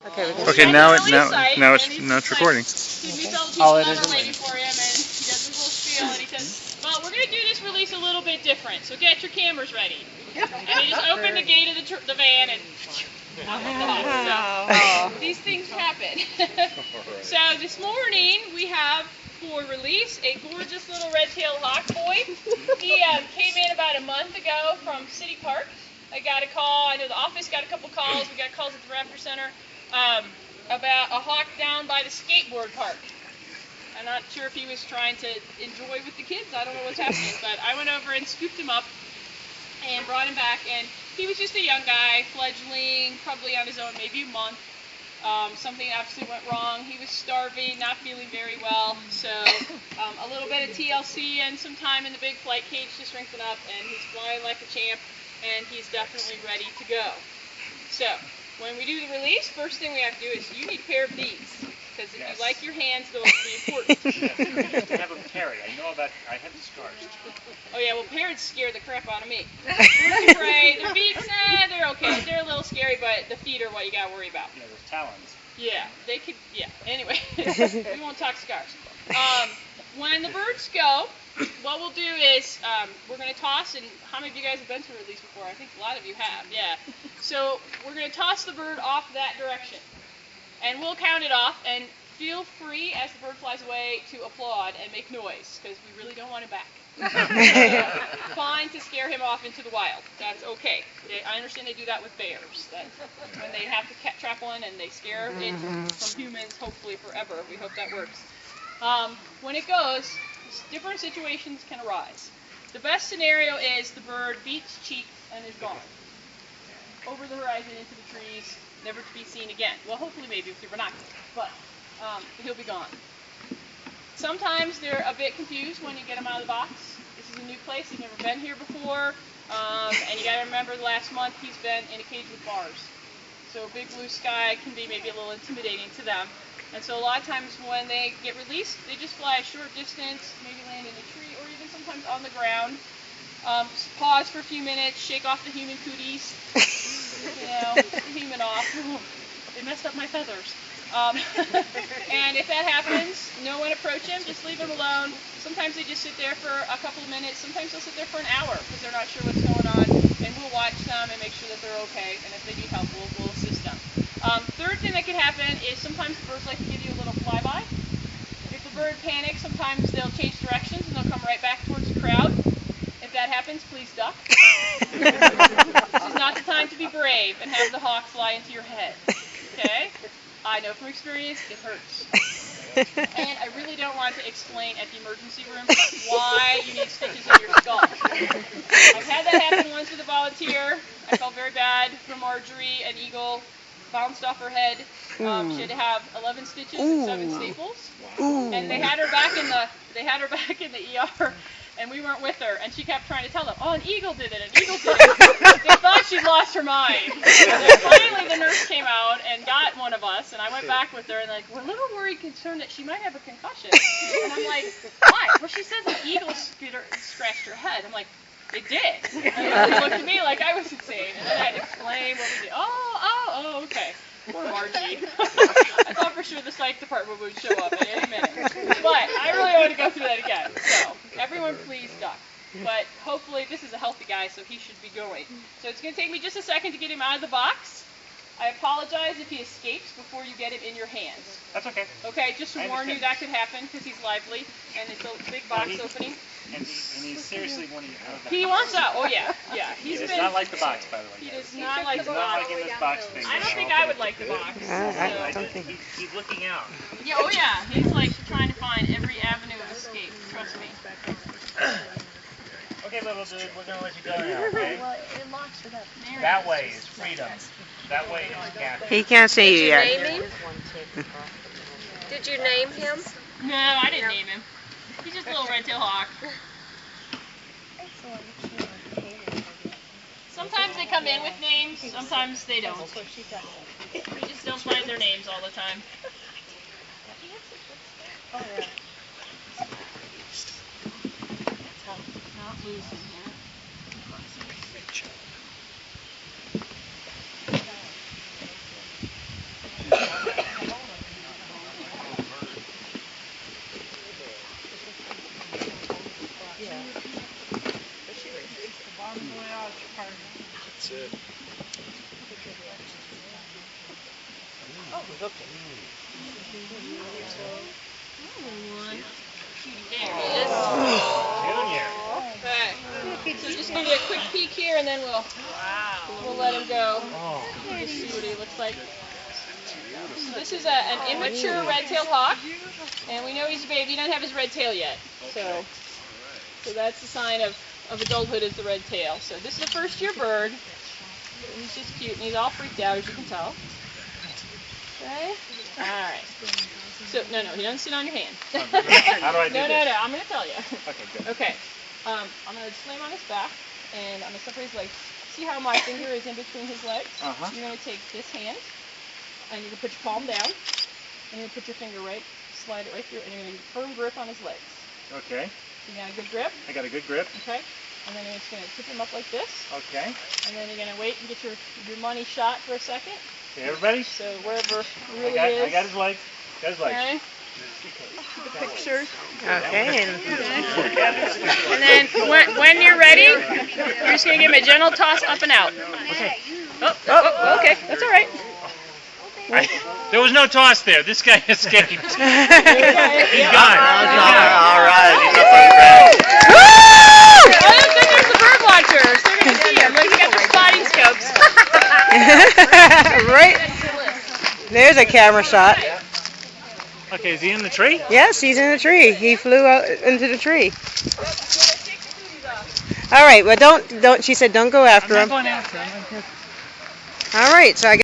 Okay, now it's recording. He meets all the people that are waiting for him, and he does his little spiel, and he says, "Well, we're going to do this release a little bit different, so get your cameras ready." And he just opened the gate of the van, and so these things happen. So this morning we have for release a gorgeous little Redtail Hawk boy. He came in about a month ago from City Park. I got a call. I know the office got a couple calls. We got calls at the Raptor Center about a hawk down by the skateboard park. I'm not sure if he was trying to enjoy with the kids. I don't know what's happening, but I went over and scooped him up and brought him back, and he was just a young guy, fledgling, probably on his own, maybe a month. Something absolutely went wrong. He was starving, not feeling very well, so a little bit of TLC and some time in the big flight cage to strengthen up, and he's flying like a champ, and he's definitely ready to go. So when we do the release, first thing we have to do is you need a pair of these, because if you like your hands, those will be important. Yes, to have them parrot. I have the scars. Oh yeah, well parrots scare the crap out of me. Birds are great, their beaks, they're okay. They're a little scary, but the feet are what you gotta worry about. Yeah, those talons. Yeah, they could, yeah. Anyway, we won't talk scars. When the birds go, what we'll do is we're going to toss, and how many of you guys have been to a release before? I think a lot of you have, yeah. So we're going to toss the bird off that direction, and we'll count it off, and feel free as the bird flies away to applaud and make noise, because we really don't want him back. Fine to scare him off into the wild. That's okay. I understand they do that with bears. That's when they have to trap one and they scare it from humans, hopefully forever. We hope that works. When it goes, different situations can arise. The best scenario is the bird beats cheek and is gone. Over the horizon, into the trees, never to be seen again. Well, hopefully maybe with your binoculars, but he'll be gone. Sometimes they're a bit confused when you get them out of the box. This is a new place, he's never been here before, and you gotta remember the last month he's been in a cage with bars. So big blue sky can be maybe a little intimidating to them. And so a lot of times when they get released, they just fly a short distance, maybe land in a tree, or even sometimes on the ground. Pause for a few minutes, shake off the human cooties, the human off. They messed up my feathers. And if that happens, no one approach him, just leave him alone. Sometimes they just sit there for a couple of minutes, sometimes they'll sit there for an hour because they're not sure what's going on, and we'll watch them and make sure that they're okay, and if they need help, we'll assist them. Third thing that can happen is sometimes the birds like to give you a little flyby. If the bird panics, sometimes they'll change directions and they'll come right back towards the crowd. If that happens, please duck. This is not the time to be brave and have the hawk fly into your head. Okay? I know from experience, it hurts. And I really don't want to explain at the emergency room why you need stitches in your skull. I've had that happen once with a volunteer. I felt very bad for Marjorie. An eagle bounced off her head. She had to have 11 stitches and 7 staples. And they had her back in the ER. And we weren't with her, and she kept trying to tell them, "Oh, an eagle did it, an eagle did it." They thought she'd lost her mind. And finally, the nurse came out and got one of us, and I went back with her, and we're a little worried, concerned that she might have a concussion. And I'm like, "Why?" "Well, she says an eagle scratched her head." I'm like, "It did." And they looked at me like I was insane, and then I had to explain what we did. Oh, okay. Poor Margie. I thought for sure the psych department would show up at any minute. But I really don't want to go through that again. So, everyone please duck. But hopefully this is a healthy guy, so he should be going. So it's going to take me just a second to get him out of the box. I apologize if he escapes before you get him in your hands. That's okay. Okay, just to warn you that could happen because he's lively and it's a big box opening. And he's seriously wanting out of that. He wants out. Oh yeah. He does not like the box, by the way. He does not like the box. He's not liking this box thing. I don't think I would like the box. I don't think he's looking out. Yeah, oh yeah. He's like trying to find every avenue of escape. Trust me. Okay, little dude, we're gonna let you go now, okay? Well, it locks it up. That way is freedom. That way is capture. He can't see you yet. Did you name him? Did you name him? No, I didn't name him. He's just a little Redtail Hawk. Sometimes they come in with names, sometimes they don't. We just don't find their names all the time. Oh, yeah. Not losing here. There he is. Junior. Okay. So just give you a quick peek here, and then we'll let him go. Just see what he looks like. So this is an immature Redtail Hawk, and we know he's a baby. He doesn't have his red tail yet. So that's the sign of adulthood, is the red tail. So this is a first-year bird. He's just cute, and he's all freaked out, as you can tell. Okay. All right. So no, he doesn't sit on your hand. How do I do No, this? I'm going to tell you. Okay, good. Okay. I'm going to slam on his back, and I'm going to separate his legs. See how my finger is in between his legs? You're going to take this hand, and you're going to put your palm down, and you're going to put your finger slide it right through, and you're going to get a firm grip on his legs. Okay. You got a good grip? I got a good grip. Okay. And then you're just going to tip him up like this. Okay. And then you're going to wait and get your money shot for a second. Okay, everybody? So wherever it really is. I got his legs. Got his legs. Okay. The pictures. Okay. And then when you're ready, you're just going to give him a gentle toss up and out. Okay. Oh, okay. That's all right. There was no toss there. This guy escaped. He's gone. All right. He's up on the ground. I don't think there's the bird watchers. They're going to see him. Look, he got the spotting scopes. Right. There's a camera shot. Okay, is he in the tree? Yes, he's in the tree. He flew out into the tree. All right. Well, don't. She said don't go after I'm him. not going after him. All right. So I.